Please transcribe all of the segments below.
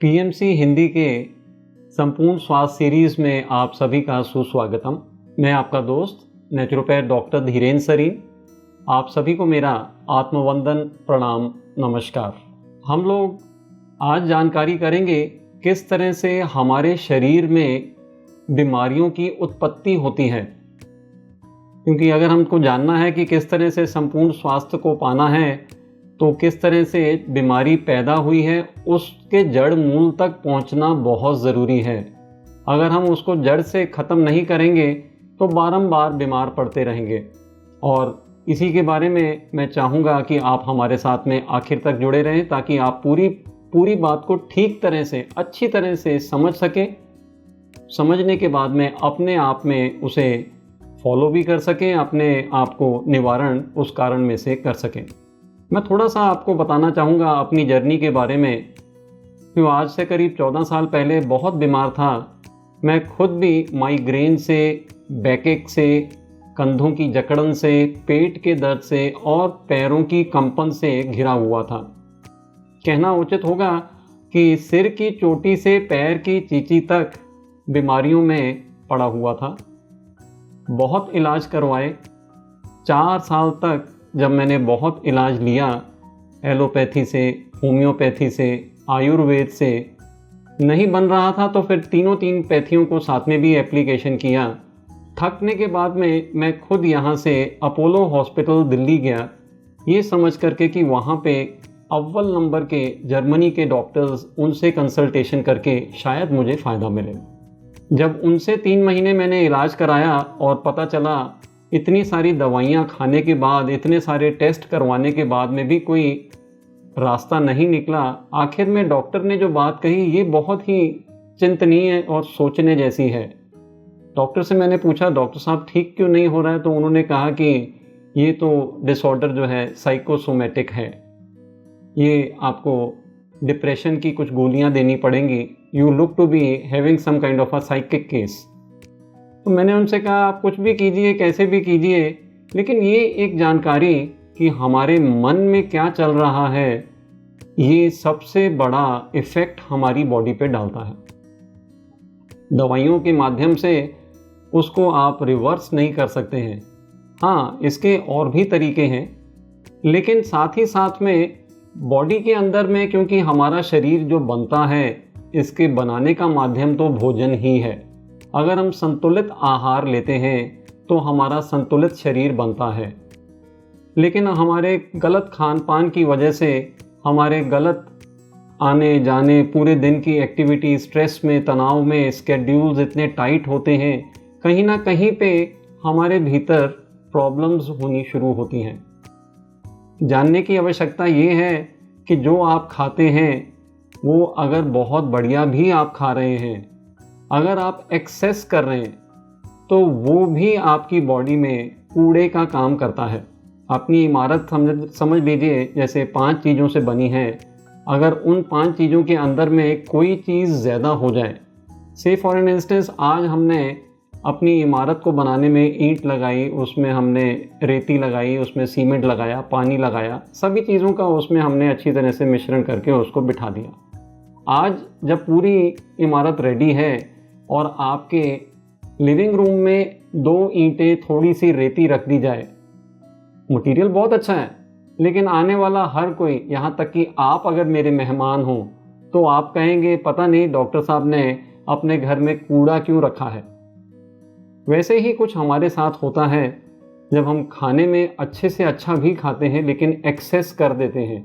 PMC Hindi के संपूर्ण स्वास्थ्य सीरीज में आप सभी का सुस्वागतम। मैं आपका दोस्त नेचुरोपैथ डॉक्टर धीरेन्द्र सरीन। आप सभी को मेरा आत्मवंदन प्रणाम नमस्कार। हम लोग आज जानकारी करेंगे किस तरह से हमारे शरीर में बीमारियों की उत्पत्ति होती है, क्योंकि अगर हमको जानना है कि किस तरह से संपूर्ण स्वास्थ्य को पाना है तो किस तरह से बीमारी पैदा हुई है उसके जड़ मूल तक पहुंचना बहुत ज़रूरी है। अगर हम उसको जड़ से ख़त्म नहीं करेंगे तो बारंबार बीमार पड़ते रहेंगे। और इसी के बारे में मैं चाहूँगा कि आप हमारे साथ में आखिर तक जुड़े रहें ताकि आप पूरी बात को ठीक तरह से अच्छी तरह से समझ सकें। समझने के बाद में अपने आप में उसे फॉलो भी कर सकें, अपने आप को निवारण उस कारण में से कर सकें। मैं थोड़ा सा आपको बताना चाहूँगा अपनी जर्नी के बारे में। क्यों आज से करीब 14 साल पहले बहुत बीमार था। मैं खुद भी माइग्रेन से, बैकएक से, कंधों की जकड़न से, पेट के दर्द से और पैरों की कंपन से घिरा हुआ था। कहना उचित होगा कि सिर की चोटी से पैर की चींटी तक बीमारियों में पड़ा हुआ था। बहुत इलाज करवाए। 4 साल तक जब मैंने बहुत इलाज लिया, एलोपैथी से, होम्योपैथी से, आयुर्वेद से, नहीं बन रहा था तो फिर तीन पैथियों को साथ में भी एप्लीकेशन किया। थकने के बाद में मैं खुद यहाँ से अपोलो हॉस्पिटल दिल्ली गया, ये समझ करके कि वहाँ पे अव्वल नंबर के जर्मनी के डॉक्टर्स, उनसे कंसल्टेशन करके शायद मुझे फ़ायदा मिले। जब उनसे 3 महीने मैंने इलाज कराया और पता चला इतनी सारी दवाइयाँ खाने के बाद, इतने सारे टेस्ट करवाने के बाद में भी कोई रास्ता नहीं निकला। आखिर में डॉक्टर ने जो बात कही ये बहुत ही चिंतनीय और सोचने जैसी है। डॉक्टर से मैंने पूछा, डॉक्टर साहब ठीक क्यों नहीं हो रहा है? तो उन्होंने कहा कि ये तो डिसऑर्डर जो है साइकोसोमेटिक है, ये आपको डिप्रेशन की कुछ गोलियां देनी पड़ेंगी। You look to be having some kind of a psychic case. तो मैंने उनसे कहा आप कुछ भी कीजिए, कैसे भी कीजिए, लेकिन ये एक जानकारी कि हमारे मन में क्या चल रहा है ये सबसे बड़ा इफ़ेक्ट हमारी बॉडी पे डालता है। दवाइयों के माध्यम से उसको आप रिवर्स नहीं कर सकते हैं। हाँ, इसके और भी तरीके हैं, लेकिन साथ ही साथ में बॉडी के अंदर में, क्योंकि हमारा शरीर जो बनता है इसके बनाने का माध्यम तो भोजन ही है। अगर हम संतुलित आहार लेते हैं तो हमारा संतुलित शरीर बनता है, लेकिन हमारे गलत खान पान की वजह से, हमारे गलत आने जाने, पूरे दिन की एक्टिविटी, स्ट्रेस में, तनाव में, स्केड्यूल्स इतने टाइट होते हैं, कहीं ना कहीं पे हमारे भीतर प्रॉब्लम्स होनी शुरू होती हैं। जानने की आवश्यकता ये है कि जो आप खाते हैं वो अगर बहुत बढ़िया भी आप खा रहे हैं, अगर आप एक्सेस कर रहे हैं तो वो भी आपकी बॉडी में कूड़े का काम करता है। अपनी इमारत समझ लीजिए जैसे 5 चीज़ों से बनी है। अगर उन 5 चीज़ों के अंदर में कोई चीज़ ज़्यादा हो जाए, से फॉर एन इंस्टेंस आज हमने अपनी इमारत को बनाने में ईंट लगाई, उसमें हमने रेती लगाई, उसमें सीमेंट लगाया, पानी लगाया, सभी चीज़ों का उसमें हमने अच्छी तरह से मिश्रण करके उसको बिठा दिया। आज जब पूरी इमारत रेडी है और आपके लिविंग रूम में 2 ईंटें, थोड़ी सी रेती रख दी जाए, मटेरियल बहुत अच्छा है, लेकिन आने वाला हर कोई, यहाँ तक कि आप अगर मेरे मेहमान हो तो आप कहेंगे पता नहीं डॉक्टर साहब ने अपने घर में कूड़ा क्यों रखा है। वैसे ही कुछ हमारे साथ होता है जब हम खाने में अच्छे से अच्छा भी खाते हैं लेकिन एक्सेस कर देते हैं।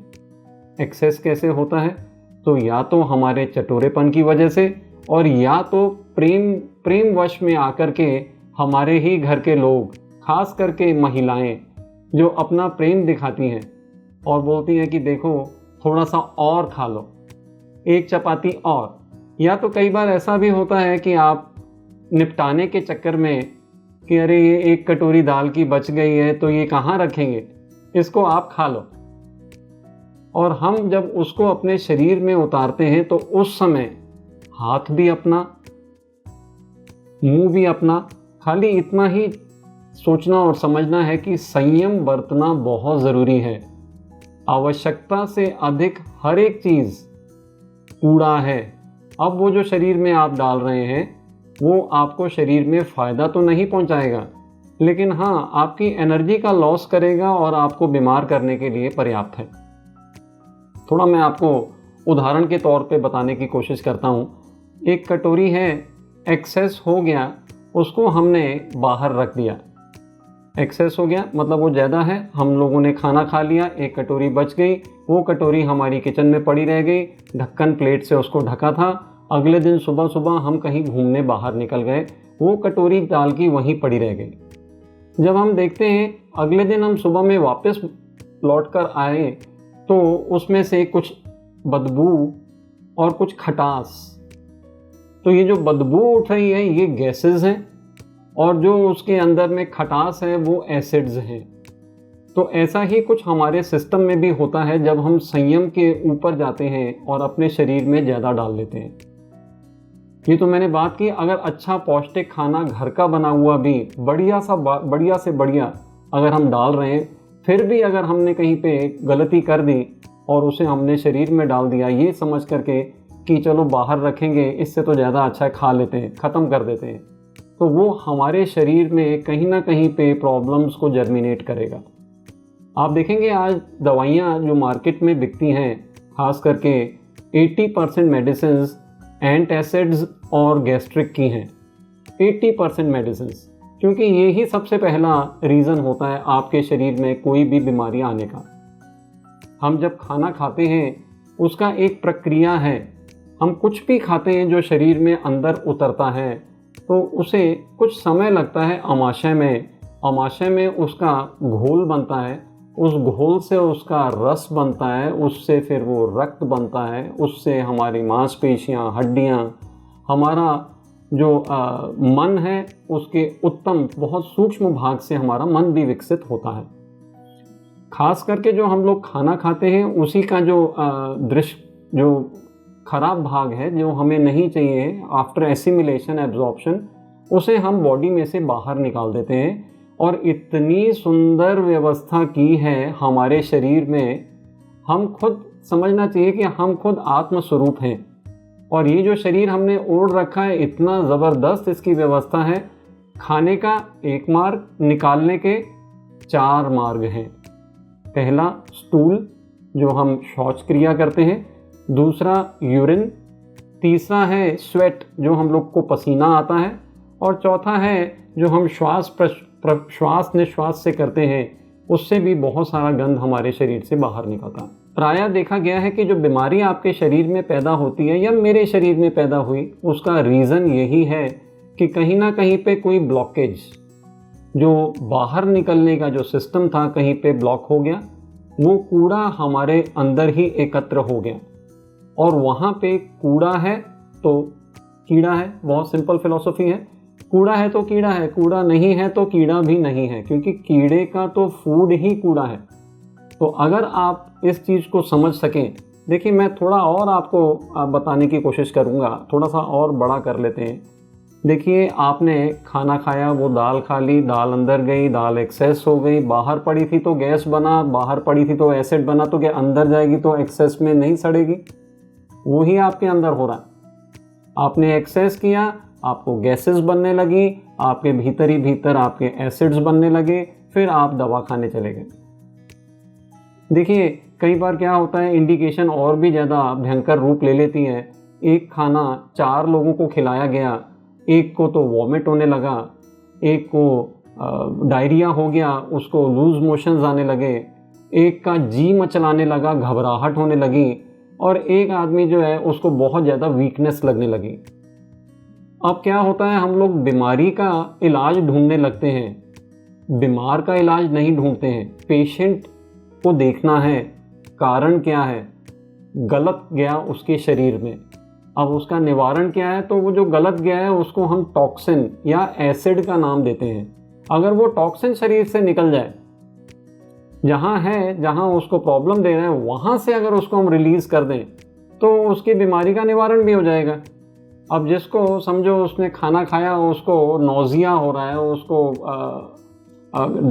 एक्सेस कैसे होता है? तो या तो हमारे चटोरेपन की वजह से, और या तो प्रेम वश में आकर के हमारे ही घर के लोग, खास करके महिलाएं, जो अपना प्रेम दिखाती हैं और बोलती हैं कि देखो थोड़ा सा और खा लो, एक चपाती और। या तो कई बार ऐसा भी होता है कि आप निपटाने के चक्कर में कि अरे ये 1 कटोरी दाल की बच गई है तो ये कहाँ रखेंगे, इसको आप खा लो। और हम जब उसको अपने शरीर में उतारते हैं तो उस समय हाथ भी अपना, मुंह भी अपना। खाली इतना ही सोचना और समझना है कि संयम बरतना बहुत ज़रूरी है। आवश्यकता से अधिक हर एक चीज़ कूड़ा है। अब वो जो शरीर में आप डाल रहे हैं वो आपको शरीर में फ़ायदा तो नहीं पहुंचाएगा, लेकिन हाँ आपकी एनर्जी का लॉस करेगा और आपको बीमार करने के लिए पर्याप्त है। थोड़ा मैं आपको उदाहरण के तौर पे बताने की कोशिश करता हूँ। एक कटोरी है, एक्सेस हो गया, उसको हमने बाहर रख दिया। एक्सेस हो गया मतलब वो ज़्यादा है, हम लोगों ने खाना खा लिया, एक कटोरी बच गई, वो कटोरी हमारी किचन में पड़ी रह गई, ढक्कन प्लेट से उसको ढका था। अगले दिन सुबह सुबह हम कहीं घूमने बाहर निकल गए, वो कटोरी दाल की वहीं पड़ी रह गई। जब हम देखते हैं अगले दिन हम सुबह में वापस लौट कर आए तो उसमें से कुछ बदबू और कुछ खटास। तो ये जो बदबू उठ रही है ये गैसेस हैं और जो उसके अंदर में खटास है वो एसिड्स हैं। तो ऐसा ही कुछ हमारे सिस्टम में भी होता है जब हम संयम के ऊपर जाते हैं और अपने शरीर में ज़्यादा डाल लेते हैं। ये तो मैंने बात की, अगर अच्छा पौष्टिक खाना घर का बना हुआ भी बढ़िया से बढ़िया अगर हम डाल रहे हैं, फिर भी अगर हमने कहीं पे गलती कर दी और उसे हमने शरीर में डाल दिया ये समझ करके कि चलो बाहर रखेंगे, इससे तो ज़्यादा अच्छा है, खा लेते हैं, ख़त्म कर देते हैं, तो वो हमारे शरीर में कहीं ना कहीं पे प्रॉब्लम्स को जर्मिनेट करेगा। आप देखेंगे आज दवाइयाँ जो मार्केट में बिकती हैं, खास करके 80% मेडिसिन एंटासिड्स और गैस्ट्रिक की हैं। 80% मेडिसिन, क्योंकि ये ही सबसे पहला रीज़न होता है आपके शरीर में कोई भी बीमारी आने का। हम जब खाना खाते हैं उसका एक प्रक्रिया है, हम कुछ भी खाते हैं जो शरीर में अंदर उतरता है तो उसे कुछ समय लगता है अमाशय में उसका घोल बनता है, उस घोल से उसका रस बनता है, उससे फिर वो रक्त बनता है, उससे हमारी मांसपेशियां, हड्डियां, हमारा जो मन है उसके उत्तम बहुत सूक्ष्म भाग से हमारा मन भी विकसित होता है। खास करके जो हम लोग खाना खाते हैं उसी का जो दृश्य जो खराब भाग है जो हमें नहीं चाहिए, आफ्टर एसिमिलेशन एब्जॉर्प्शन, उसे हम बॉडी में से बाहर निकाल देते हैं। और इतनी सुंदर व्यवस्था की है हमारे शरीर में, हम खुद समझना चाहिए कि हम खुद आत्मस्वरूप हैं और ये जो शरीर हमने ओढ़ रखा है इतना ज़बरदस्त इसकी व्यवस्था है। खाने का एक मार्ग, निकालने के 4 मार्ग हैं। पहला स्टूल जो हम शौच क्रिया करते हैं, दूसरा यूरिन, तीसरा है स्वेट जो हम लोग को पसीना आता है, और चौथा है जो हम श्वास निश्वास से करते हैं, उससे भी बहुत सारा गंध हमारे शरीर से बाहर निकलता है। प्रायः देखा गया है कि जो बीमारी आपके शरीर में पैदा होती है या मेरे शरीर में पैदा हुई, उसका रीज़न यही है कि कहीं ना कहीं पे कोई ब्लॉकेज, जो बाहर निकलने का जो सिस्टम था कहीं पे ब्लॉक हो गया, वो कूड़ा हमारे अंदर ही एकत्र हो गया। और वहाँ पे कूड़ा है तो कीड़ा है, बहुत सिंपल फिलॉसफी है। कूड़ा है तो कीड़ा है, कूड़ा नहीं है तो कीड़ा भी नहीं है, क्योंकि कीड़े का तो फूड ही कूड़ा है। तो अगर आप इस चीज़ को समझ सकें, देखिए मैं थोड़ा और आपको बताने की कोशिश करूँगा, थोड़ा सा और बड़ा कर लेते हैं। देखिए आपने खाना खाया, वो दाल खा ली, दाल अंदर गई, दाल एक्सेस हो गई, बाहर पड़ी थी तो गैस बना, बाहर पड़ी थी तो एसिड बना, तो क्या अंदर जाएगी तो एक्सेस में नहीं सड़ेगी? वही आपके अंदर हो रहा है। आपने एक्सेस किया, आपको गैसेस बनने लगी, आपके भीतर ही भीतर आपके एसिड्स बनने लगे, फिर आप दवा खाने चले गए। देखिए कई बार क्या होता है, इंडिकेशन और भी ज़्यादा भयंकर रूप ले लेती है। एक खाना 4 लोगों को खिलाया गया, एक को तो वॉमिट होने लगा, एक को डायरिया हो गया, उसको लूज मोशंस आने लगे, एक का जी मचलाने लगा, घबराहट होने लगी, और एक आदमी जो है उसको बहुत ज़्यादा वीकनेस लगने लगी। अब क्या होता है, हम लोग बीमारी का इलाज ढूंढने लगते हैं, बीमार का इलाज नहीं ढूंढते हैं। पेशेंट को देखना है कारण क्या है, गलत गया उसके शरीर में, अब उसका निवारण क्या है। तो वो जो गलत गया है उसको हम टॉक्सिन या एसिड का नाम देते हैं। अगर वो टॉक्सिन शरीर से निकल जाए, जहाँ है, जहाँ उसको प्रॉब्लम दे रहे हैं, वहाँ से अगर उसको हम रिलीज़ कर दें तो उसकी बीमारी का निवारण भी हो जाएगा। अब जिसको समझो उसने खाना खाया, उसको नोज़िया हो रहा है, उसको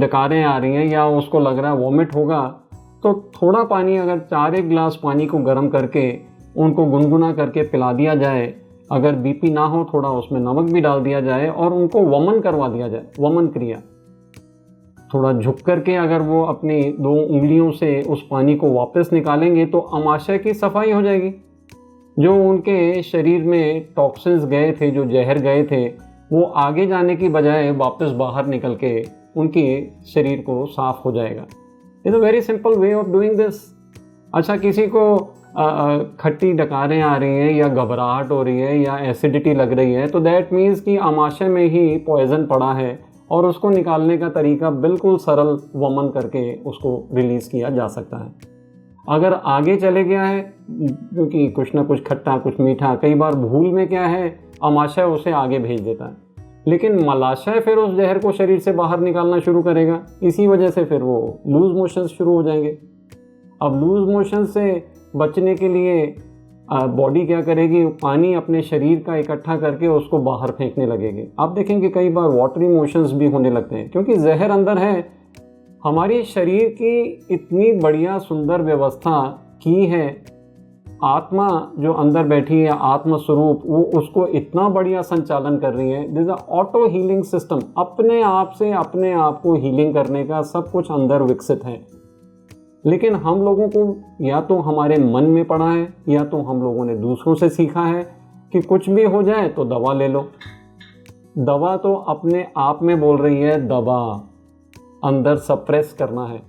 डकारें आ रही हैं या उसको लग रहा है वॉमिट होगा, तो थोड़ा पानी, अगर 4 गिलास पानी को गर्म करके उनको गुनगुना करके पिला दिया जाए, अगर बीपी ना हो थोड़ा उसमें नमक भी डाल दिया जाए और उनको वमन करवा दिया जाए, वमन क्रिया, थोड़ा झुक करके अगर वो अपनी 2 उंगलियों से उस पानी को वापस निकालेंगे तो अमाशय की सफाई हो जाएगी। जो उनके शरीर में टॉक्सिन्स गए थे, जो जहर गए थे, वो आगे जाने की बजाय वापस बाहर निकल के उनके शरीर को साफ हो जाएगा। It's a very simple way of doing this. अच्छा, किसी को खट्टी डकारें आ रही हैं या घबराहट हो रही है या एसिडिटी लग रही है, तो दैट मीन्स कि आमाशय में ही पॉइजन पड़ा है और उसको निकालने का तरीका बिल्कुल सरल वमन करके उसको रिलीज़ किया जा सकता है। अगर आगे चले गया है, क्योंकि कुछ ना कुछ खट्टा कुछ मीठा, कई बार भूल में क्या है आमाशय उसे आगे भेज देता है, लेकिन मलाशय फिर उस जहर को शरीर से बाहर निकालना शुरू करेगा। इसी वजह से फिर वो लूज मोशन शुरू हो जाएंगे। अब लूज मोशन से बचने के लिए बॉडी क्या करेगी, पानी अपने शरीर का इकट्ठा करके उसको बाहर फेंकने लगेगी। आप देखेंगे कई बार वाटरी मोशंस भी होने लगते हैं, क्योंकि जहर अंदर है। हमारी शरीर की इतनी बढ़िया सुंदर व्यवस्था की है, आत्मा जो अंदर बैठी है, आत्म स्वरूप, वो उसको इतना बढ़िया संचालन कर रही है। This a auto healing system, अपने आप से अपने आप को हीलिंग करने का सब कुछ अंदर विकसित है। लेकिन हम लोगों को या तो हमारे मन में पड़ा है या तो हम लोगों ने दूसरों से सीखा है कि कुछ भी हो जाए तो दवा ले लो। दवा तो अपने आप में बोल रही है, दवा अंदर सप्रेस करना है,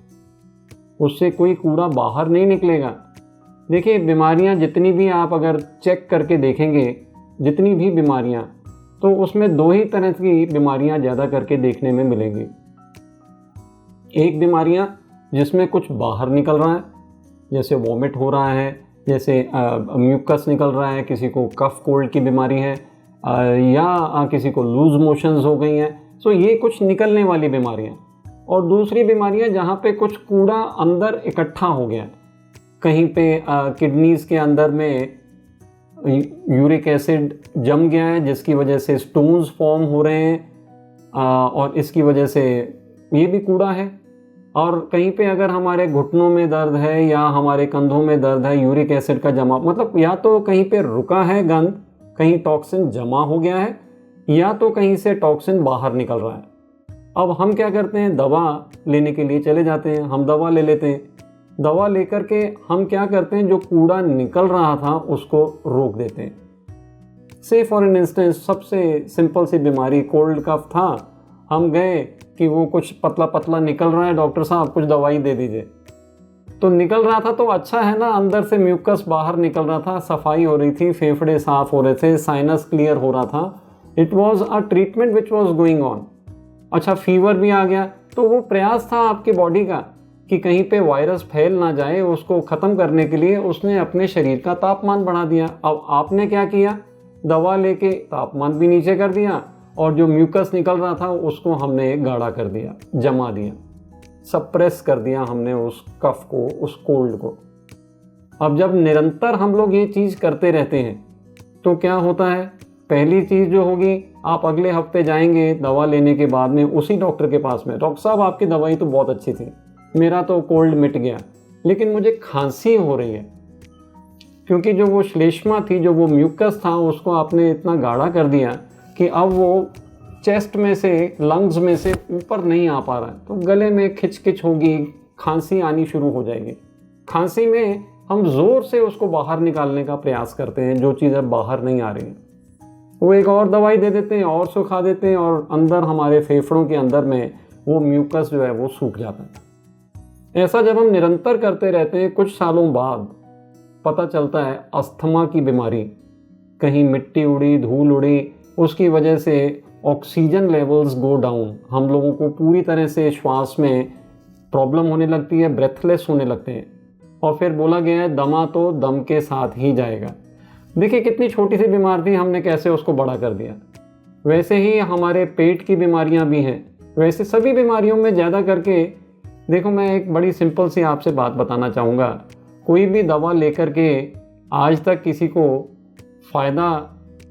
उससे कोई कूड़ा बाहर नहीं निकलेगा। देखिए, बीमारियां जितनी भी आप अगर चेक करके देखेंगे, जितनी भी बीमारियां, तो उसमें 2 ही तरह की बीमारियां ज़्यादा करके देखने में मिलेंगी। एक बीमारियां जिसमें कुछ बाहर निकल रहा है, जैसे वॉमिट हो रहा है, जैसे म्यूकस निकल रहा है, किसी को कफ कोल्ड की बीमारी है, या किसी को लूज मोशंस हो गई हैं। सो ये कुछ निकलने वाली बीमारियां। और दूसरी बीमारियां जहाँ पे कुछ कूड़ा अंदर इकट्ठा हो गया है, कहीं पे किडनीज़ के अंदर में यूरिक एसिड जम गया है, जिसकी वजह से स्टोन्स फॉर्म हो रहे हैं, और इसकी वजह से ये भी कूड़ा है। और कहीं पे अगर हमारे घुटनों में दर्द है या हमारे कंधों में दर्द है, यूरिक एसिड का जमा, मतलब या तो कहीं पे रुका है गंद, कहीं टॉक्सिन जमा हो गया है, या तो कहीं से टॉक्सिन बाहर निकल रहा है। अब हम क्या करते हैं, दवा लेने के लिए चले जाते हैं, हम दवा ले लेते हैं। दवा लेकर के हम क्या करते हैं, जो कूड़ा निकल रहा था उसको रोक देते हैं। से फॉर एन इंस्टेंस, सबसे सिंपल सी बीमारी कोल्ड कफ था, हम गए कि वो कुछ पतला पतला निकल रहा है, डॉक्टर साहब कुछ दवाई दे दीजिए। तो निकल रहा था तो अच्छा है ना, अंदर से म्यूकस बाहर निकल रहा था, सफाई हो रही थी, फेफड़े साफ हो रहे थे, साइनस क्लियर हो रहा था। It was a treatment which was going on. अच्छा, फीवर भी आ गया तो वो प्रयास था आपकी बॉडी का कि कहीं पे वायरस फैल ना जाए, उसको ख़त्म करने के लिए उसने अपने शरीर का तापमान बढ़ा दिया। अब आपने क्या किया, दवा लेके तापमान भी नीचे कर दिया और जो म्यूकस निकल रहा था उसको हमने गाढ़ा कर दिया, जमा दिया, सप्रेस कर दिया हमने उस कफ को, उस कोल्ड को। अब जब निरंतर हम लोग ये चीज़ करते रहते हैं तो क्या होता है, पहली चीज़ जो होगी, आप अगले हफ्ते जाएंगे दवा लेने के बाद में उसी डॉक्टर के पास में, डॉक्टर साहब आपकी दवाई तो बहुत अच्छी थी, मेरा तो कोल्ड मिट गया, लेकिन मुझे खांसी हो रही है। क्योंकि जो वो श्लेष्मा थी, जो वो म्यूकस था, उसको आपने इतना गाढ़ा कर दिया कि अब वो चेस्ट में से, लंग्स में से ऊपर नहीं आ पा रहा है, तो गले में खिचखिच होगी, खांसी आनी शुरू हो जाएगी। खांसी में हम ज़ोर से उसको बाहर निकालने का प्रयास करते हैं, जो चीज़ अब बाहर नहीं आ रही है, वो एक और दवाई दे देते हैं और सुखा देते हैं, और अंदर हमारे फेफड़ों के अंदर में वो म्यूकस जो है वो सूख जाता है। ऐसा जब हम निरंतर करते रहते हैं, कुछ सालों बाद पता चलता है अस्थमा की बीमारी, कहीं मिट्टी उड़ी, धूल उड़ी, उसकी वजह से ऑक्सीजन लेवल्स गो डाउन, हम लोगों को पूरी तरह से श्वास में प्रॉब्लम होने लगती है, ब्रेथलेस होने लगते हैं, और फिर बोला गया है दमा तो दम के साथ ही जाएगा। देखिए कितनी छोटी सी बीमारी थी, हमने कैसे उसको बड़ा कर दिया। वैसे ही हमारे पेट की बीमारियां भी हैं, वैसे सभी बीमारियों में ज़्यादा करके देखो, मैं एक बड़ी सिंपल सी आपसे बात बताना चाहूँगा। कोई भी दवा लेकर के आज तक किसी को फ़ायदा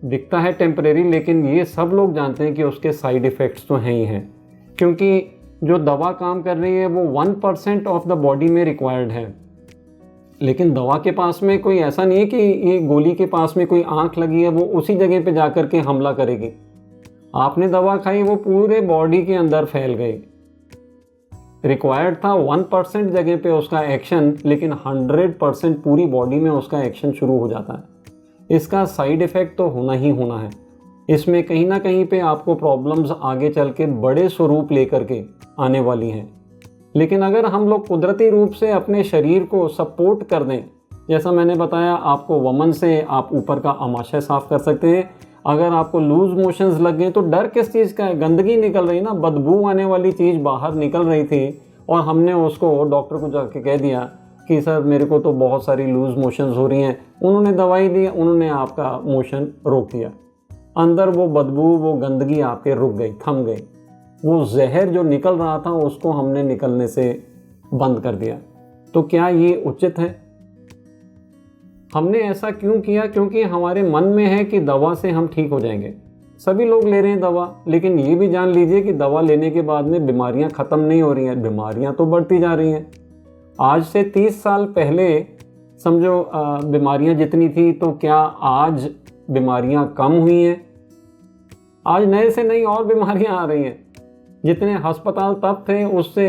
दिखता है टेम्परेरी, लेकिन ये सब लोग जानते हैं कि उसके साइड इफ़ेक्ट्स तो हैं ही हैं, क्योंकि जो दवा काम कर रही है वो 1% ऑफ द बॉडी में रिक्वायर्ड है। लेकिन दवा के पास में कोई ऐसा नहीं है कि ये गोली के पास में कोई आँख लगी है वो उसी जगह पे जाकर के हमला करेगी। आपने दवा खाई, वो पूरे बॉडी के अंदर फैल गई। रिक्वायर्ड था 1% जगह पे उसका एक्शन, लेकिन 100% पूरी बॉडी में उसका एक्शन शुरू हो जाता है। इसका साइड इफ़ेक्ट तो होना ही होना है। इसमें कहीं ना कहीं पे आपको प्रॉब्लम्स आगे चल के बड़े स्वरूप लेकर के आने वाली हैं। लेकिन अगर हम लोग कुदरती रूप से अपने शरीर को सपोर्ट कर दें, जैसा मैंने बताया आपको, वमन से आप ऊपर का आमाशय साफ़ कर सकते हैं। अगर आपको लूज मोशंस लग गए तो डर किस चीज़ का है, गंदगी निकल रही ना, बदबू आने वाली चीज़ बाहर निकल रही थी और हमने उसको डॉक्टर को जाके कह दिया कि सर मेरे को तो बहुत सारी लूज मोशंस हो रही हैं। उन्होंने दवाई दी, उन्होंने आपका मोशन रोक दिया। अंदर वो बदबू, वो गंदगी आपके रुक गई, थम गई। वो जहर जो निकल रहा था उसको हमने निकलने से बंद कर दिया। तो क्या ये उचित है? हमने ऐसा क्यों किया? क्योंकि हमारे मन में है कि दवा से हम ठीक हो जाएंगे। सभी लोग ले रहे हैं दवा, लेकिन ये भी जान लीजिए कि दवा लेने के बाद में बीमारियां ख़त्म नहीं हो रही हैं, बीमारियां तो बढ़ती जा रही हैं। आज से 30 साल पहले समझो बीमारियां जितनी थी, तो क्या आज बीमारियां कम हुई हैं? आज नए से नई और बीमारियां आ रही हैं। जितने अस्पताल तब थे उससे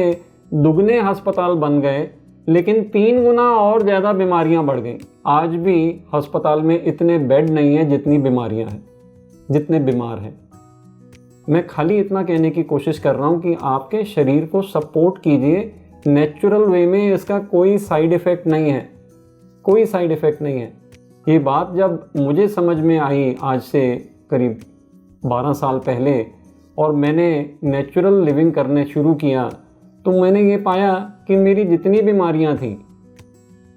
दुगने अस्पताल बन गए, लेकिन 3 गुना और ज़्यादा बीमारियां बढ़ गई। आज भी अस्पताल में इतने बेड नहीं है जितनी बीमारियां हैं, जितने बीमार हैं। मैं खाली इतना कहने की कोशिश कर रहा हूं कि आपके शरीर को सपोर्ट कीजिए नेचुरल वे में। इसका कोई साइड इफ़ेक्ट नहीं है, कोई साइड इफ़ेक्ट नहीं है। ये बात जब मुझे समझ में आई आज से करीब 12 साल पहले, और मैंने नेचुरल लिविंग करने शुरू किया, तो मैंने ये पाया कि मेरी जितनी बीमारियां थी,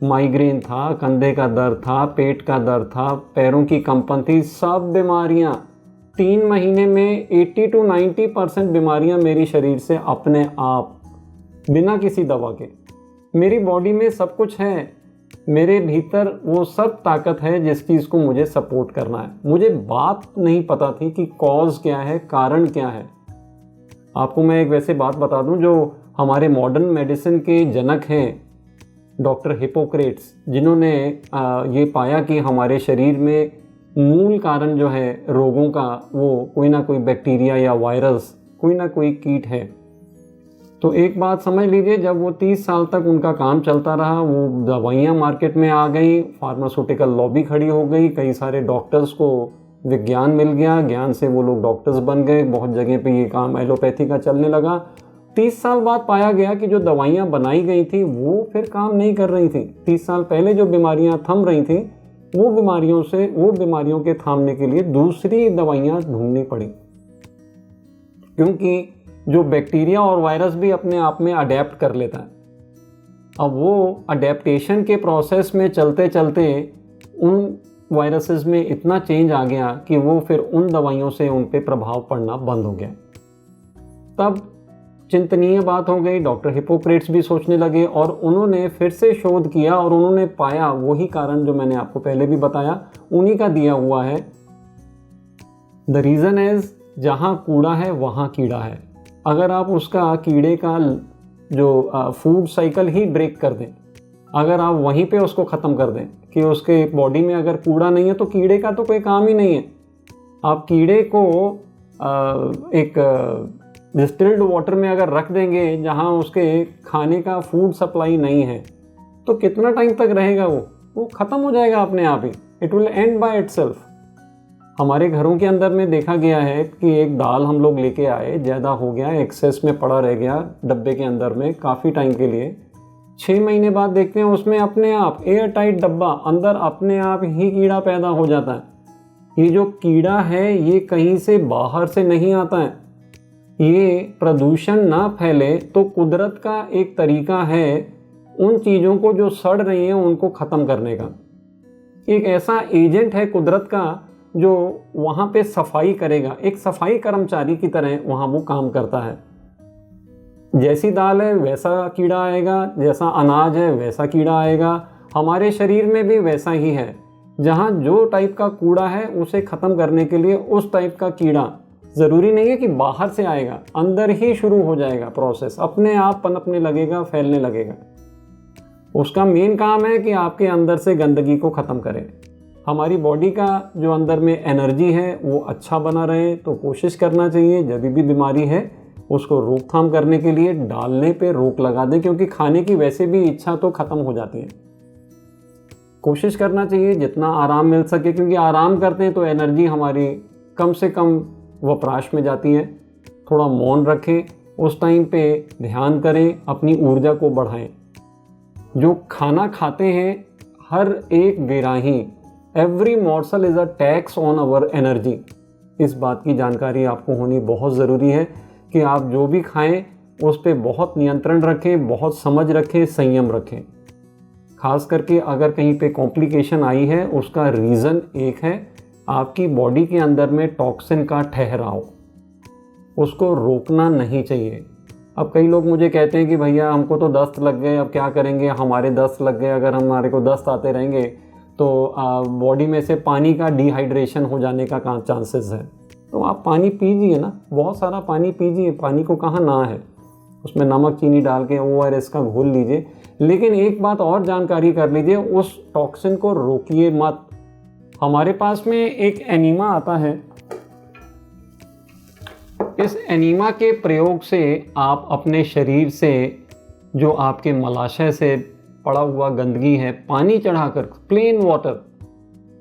माइग्रेन था, कंधे का दर्द था, पेट का दर्द था, पैरों की कंपन थी, सब बीमारियां 3 महीने में 80 to 90% बीमारियां मेरी शरीर से अपने आप, बिना किसी दवा के। मेरी बॉडी में सब कुछ है, मेरे भीतर वो सब ताकत है जिस चीज़ को मुझे सपोर्ट करना है। मुझे बात नहीं पता थी कि कॉज क्या है, कारण क्या है। आपको मैं एक वैसे बात बता दूं, जो हमारे मॉडर्न मेडिसिन के जनक हैं डॉक्टर हिपोक्रेट्स, जिन्होंने ये पाया कि हमारे शरीर में मूल कारण जो है रोगों का, वो कोई ना कोई बैक्टीरिया या वायरस, कोई ना कोई कीट है। तो एक बात समझ लीजिए, जब वो 30 साल तक उनका काम चलता रहा, वो दवाइयाँ मार्केट में आ गई, फार्मास्यूटिकल लॉबी खड़ी हो गई, कई सारे डॉक्टर्स को विज्ञान मिल गया, ज्ञान से वो लोग डॉक्टर्स बन गए, बहुत जगह पे ये काम एलोपैथी का चलने लगा। 30 साल बाद पाया गया कि जो दवाइयाँ बनाई गई थी वो फिर काम नहीं कर रही थी। 30 साल पहले जो बीमारियाँ थम रही थी, वो बीमारियों के थामने के लिए दूसरी दवाइयाँ ढूंढनी पड़ी, क्योंकि जो बैक्टीरिया और वायरस भी अपने आप में अडेप्ट कर लेता है। अब वो अडेप्टेशन के प्रोसेस में चलते चलते उन वायरसेस में इतना चेंज आ गया कि वो फिर उन दवाइयों से उन पे प्रभाव पड़ना बंद हो गया। तब चिंतनीय बात हो गई, डॉक्टर हिपोक्रेट्स भी सोचने लगे और उन्होंने फिर से शोध किया और उन्होंने पाया वही कारण जो मैंने आपको पहले भी बताया, उन्हीं का दिया हुआ है। द रीज़न इज, जहाँ कूड़ा है वहाँ कीड़ा है। अगर आप उसका कीड़े का जो फूड साइकिल ही ब्रेक कर दें, अगर आप वहीं पे उसको ख़त्म कर दें कि उसके बॉडी में अगर कूड़ा नहीं है तो कीड़े का तो कोई काम ही नहीं है। आप कीड़े को एक डिस्टिल्ड वाटर में अगर रख देंगे जहाँ उसके खाने का फूड सप्लाई नहीं है, तो कितना टाइम तक रहेगा वो ख़त्म हो जाएगा अपने आप ही। It will end by itself. हमारे घरों के अंदर में देखा गया है कि एक दाल हम लोग लेके आए, ज़्यादा हो गया, एक्सेस में पड़ा रह गया डब्बे के अंदर में काफ़ी टाइम के लिए, 6 महीने बाद देखते हैं उसमें अपने आप एयर टाइट डब्बा, अंदर अपने आप ही कीड़ा पैदा हो जाता है। ये जो कीड़ा है ये कहीं से बाहर से नहीं आता है। ये प्रदूषण ना फैले तो कुदरत का एक तरीका है उन चीज़ों को जो सड़ रही हैं उनको ख़त्म करने का। एक ऐसा एजेंट है कुदरत का जो वहाँ पे सफाई करेगा, एक सफाई कर्मचारी की तरह वहाँ वो काम करता है। जैसी दाल है वैसा कीड़ा आएगा, जैसा अनाज है वैसा कीड़ा आएगा। हमारे शरीर में भी वैसा ही है, जहाँ जो टाइप का कूड़ा है उसे ख़त्म करने के लिए उस टाइप का कीड़ा, ज़रूरी नहीं है कि बाहर से आएगा, अंदर ही शुरू हो जाएगा प्रोसेस, अपने आप पनपने लगेगा, फैलने लगेगा। उसका मेन काम है कि आपके अंदर से गंदगी को ख़त्म करें। हमारी बॉडी का जो अंदर में एनर्जी है वो अच्छा बना रहे, तो कोशिश करना चाहिए जब भी बीमारी है उसको रोकथाम करने के लिए डालने पे रोक लगा दें, क्योंकि खाने की वैसे भी इच्छा तो ख़त्म हो जाती है। कोशिश करना चाहिए जितना आराम मिल सके, क्योंकि आराम करते हैं तो एनर्जी हमारी कम से कम वपराश में जाती है। थोड़ा मौन रखें, उस टाइम पे ध्यान करें, अपनी ऊर्जा को बढ़ाएं। जो खाना खाते हैं हर एक बेराही, every morsel is a tax on our energy. इस बात की जानकारी आपको होनी बहुत ज़रूरी है कि आप जो भी खाएं उस पर बहुत नियंत्रण रखें, बहुत समझ रखें, संयम रखें। खास करके अगर कहीं पे कॉम्प्लिकेशन आई है उसका रीज़न एक है आपकी बॉडी के अंदर में टॉक्सिन का ठहराव, उसको रोकना नहीं चाहिए। अब कई लोग मुझे कहते हैं कि भैया हमको तो दस्त लग गए, अब क्या करेंगे, हमारे दस्त लग गए, अगर हमारे को दस्त आते रहेंगे तो बॉडी में से पानी का डिहाइड्रेशन हो जाने का चांसेस है। तो आप पानी पीजिए ना, बहुत सारा पानी पीजिए, पानी को कहाँ ना है, उसमें नमक चीनी डाल के ORS का घोल लीजिए। लेकिन एक बात और जानकारी कर लीजिए, उस टॉक्सिन को रोकिए मत। हमारे पास में एक एनीमा आता है, इस एनीमा के प्रयोग से आप अपने शरीर से जो आपके मलाशय से पड़ा हुआ गंदगी है पानी चढ़ाकर, plain water,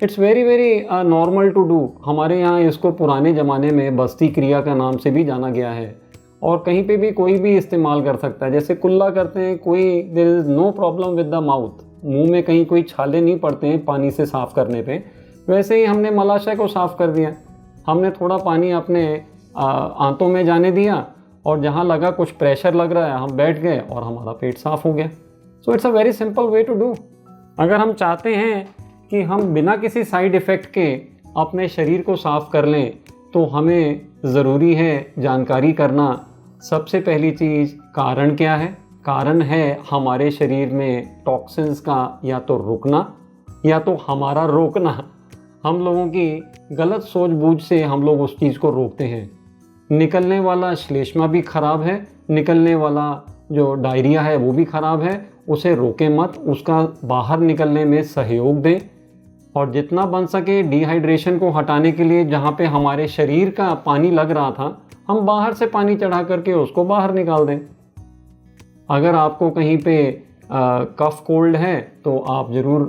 it's very very normal to do. हमारे यहाँ इसको पुराने ज़माने में बस्ती क्रिया का नाम से भी जाना गया है और कहीं पे भी कोई भी इस्तेमाल कर सकता है। जैसे कुल्ला करते हैं कोई, there is no problem with the mouth, मुंह में कहीं कोई छाले नहीं पड़ते हैं पानी से साफ़ करने पे। वैसे ही हमने मलाशय को साफ़ कर दिया, हमने थोड़ा पानी अपने आंतों में जाने दिया और जहाँ लगा कुछ प्रेशर लग रहा है हम बैठ गए और हमारा पेट साफ़ हो गया। So it's a very simple way to do. अगर हम चाहते हैं कि हम बिना किसी साइड इफ़ेक्ट के अपने शरीर को साफ़ कर लें तो हमें ज़रूरी है जानकारी करना। सबसे पहली चीज़, कारण क्या है? कारण है हमारे शरीर में टॉक्सिन्स का या तो रुकना या तो हमारा रोकना। हम लोगों की गलत सूझबूझ से हम लोग उस चीज़ को रोकते हैं। निकलने वाला श्लेष्मा भी ख़राब है, निकलने वाला जो डायरिया है वो भी ख़राब है, उसे रोकें मत, उसका बाहर निकलने में सहयोग दें। और जितना बन सके डिहाइड्रेशन को हटाने के लिए जहाँ पे हमारे शरीर का पानी लग रहा था हम बाहर से पानी चढ़ा करके उसको बाहर निकाल दें। अगर आपको कहीं पे कफ कोल्ड है तो आप ज़रूर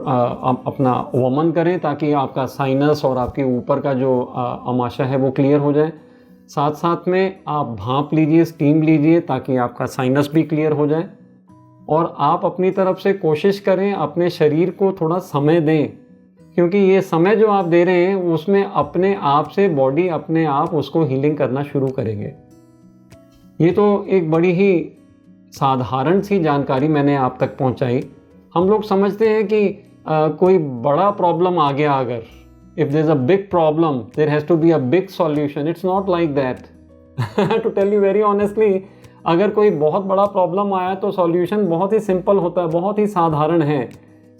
अपना वमन करें ताकि आपका साइनस और आपके ऊपर का जो अमाशय है वो क्लियर हो जाए। साथ साथ में आप भाप लीजिए, स्टीम लीजिए ताकि आपका साइनस भी क्लियर हो जाए। और आप अपनी तरफ से कोशिश करें, अपने शरीर को थोड़ा समय दें, क्योंकि ये समय जो आप दे रहे हैं उसमें अपने आप से बॉडी अपने आप उसको हीलिंग करना शुरू करेंगे। ये तो एक बड़ी ही साधारण सी जानकारी मैंने आप तक पहुंचाई। हम लोग समझते हैं कि कोई बड़ा प्रॉब्लम आ गया, अगर if there is a big problem there has to be a big solution. It's not like that. To tell you very honestly, अगर कोई बहुत बड़ा प्रॉब्लम आया तो सॉल्यूशन बहुत ही सिंपल होता है, बहुत ही साधारण है।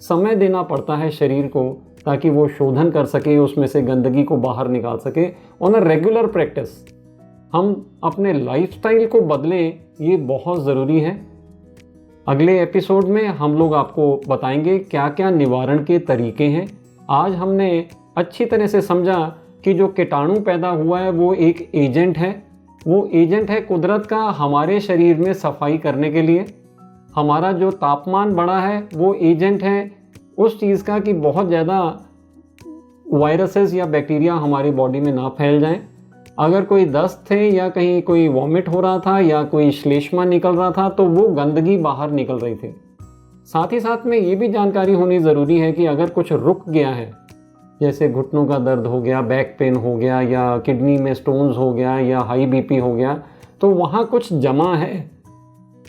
समय देना पड़ता है शरीर को ताकि वो शोधन कर सके, उसमें से गंदगी को बाहर निकाल सके ऑन अ रेगुलर प्रैक्टिस। हम अपने लाइफस्टाइल को बदलें, ये बहुत ज़रूरी है। अगले एपिसोड में हम लोग आपको बताएंगे क्या क्या निवारण के तरीके हैं। आज हमने अच्छी तरह से समझा कि जो कीटाणु पैदा हुआ है वो एक एजेंट है, वो एजेंट है कुदरत का हमारे शरीर में सफाई करने के लिए। हमारा जो तापमान बढ़ा है वो एजेंट है उस चीज़ का कि बहुत ज़्यादा वायरसेस या बैक्टीरिया हमारी बॉडी में ना फैल जाएं। अगर कोई दस्त थे या कहीं कोई वॉमिट हो रहा था या कोई श्लेष्मा निकल रहा था तो वो गंदगी बाहर निकल रही थी। साथ ही साथ में ये भी जानकारी होनी ज़रूरी है कि अगर कुछ रुक गया है, जैसे घुटनों का दर्द हो गया, बैक पेन हो गया या किडनी में स्टोन्स हो गया या हाई BP हो गया, तो वहाँ कुछ जमा है।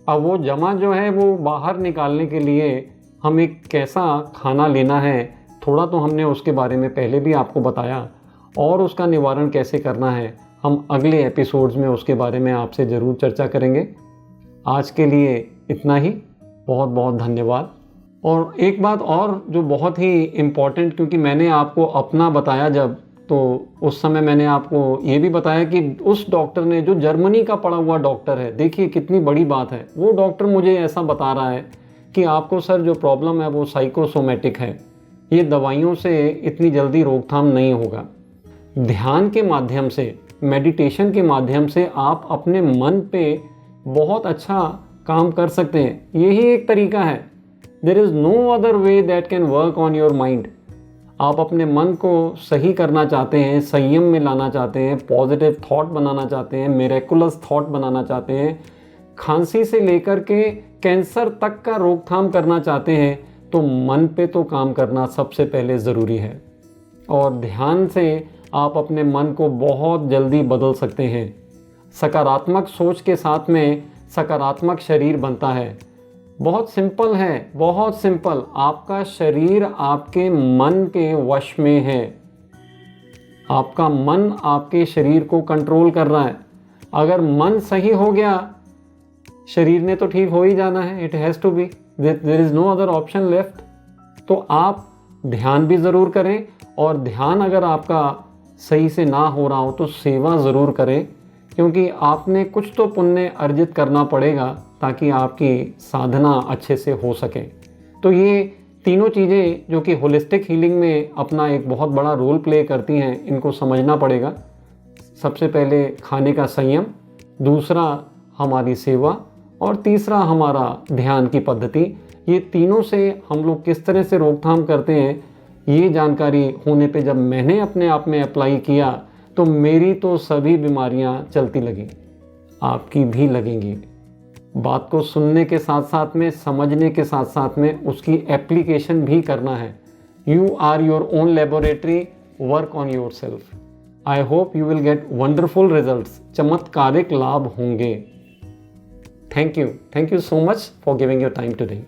अब वो जमा जो है वो बाहर निकालने के लिए हमें कैसा खाना लेना है, थोड़ा तो हमने उसके बारे में पहले भी आपको बताया, और उसका निवारण कैसे करना है हम अगले एपिसोड्स में उसके बारे में आपसे ज़रूर चर्चा करेंगे। आज के लिए इतना ही, बहुत बहुत धन्यवाद। और एक बात और जो बहुत ही इम्पॉर्टेंट, क्योंकि मैंने आपको अपना बताया जब, तो उस समय मैंने आपको ये भी बताया कि उस डॉक्टर ने, जो जर्मनी का पढ़ा हुआ डॉक्टर है, देखिए कितनी बड़ी बात है, वो डॉक्टर मुझे ऐसा बता रहा है कि आपको सर जो प्रॉब्लम है वो साइकोसोमेटिक है, ये दवाइयों से इतनी जल्दी रोकथाम नहीं होगा। ध्यान के माध्यम से, मेडिटेशन के माध्यम से आप अपने मन पे बहुत अच्छा काम कर सकते हैं। यही एक तरीका है। There is no other way that can work on your mind. आप अपने मन को सही करना चाहते हैं, संयम में लाना चाहते हैं, पॉजिटिव थॉट बनाना चाहते हैं, मिरेकुलस थॉट बनाना चाहते हैं, खांसी से लेकर के कैंसर तक का रोकथाम करना चाहते हैं, तो मन पे तो काम करना सबसे पहले ज़रूरी है। और ध्यान से आप अपने मन को बहुत जल्दी बदल सकते हैं। सकारात्मक सोच के साथ में सकारात्मक शरीर बनता है। बहुत सिंपल है, बहुत सिंपल। आपका शरीर आपके मन के वश में है। आपका मन आपके शरीर को कंट्रोल कर रहा है। अगर मन सही हो गया, शरीर ने तो ठीक हो ही जाना है। It has to be, there is no other option left. तो आप ध्यान भी ज़रूर करें, और ध्यान अगर आपका सही से ना हो रहा हो तो सेवा ज़रूर करें, क्योंकि आपने कुछ तो पुण्य अर्जित करना पड़ेगा ताकि आपकी साधना अच्छे से हो सके। तो ये तीनों चीज़ें जो कि होलिस्टिक हीलिंग में अपना एक बहुत बड़ा रोल प्ले करती हैं, इनको समझना पड़ेगा। सबसे पहले खाने का संयम, दूसरा हमारी सेवा, और तीसरा हमारा ध्यान की पद्धति। ये तीनों से हम लोग किस तरह से रोकथाम करते हैं, ये जानकारी होने पे जब मैंने अपने आप में अप्लाई किया तो मेरी तो सभी बीमारियां चलती लगी, आपकी भी लगेंगी। बात को सुनने के साथ साथ में, समझने के साथ साथ में उसकी एप्लीकेशन भी करना है। You are your own laboratory, work on yourself. I hope you will get wonderful results. चमत्कारिक लाभ होंगे। Thank you so much for giving your time today.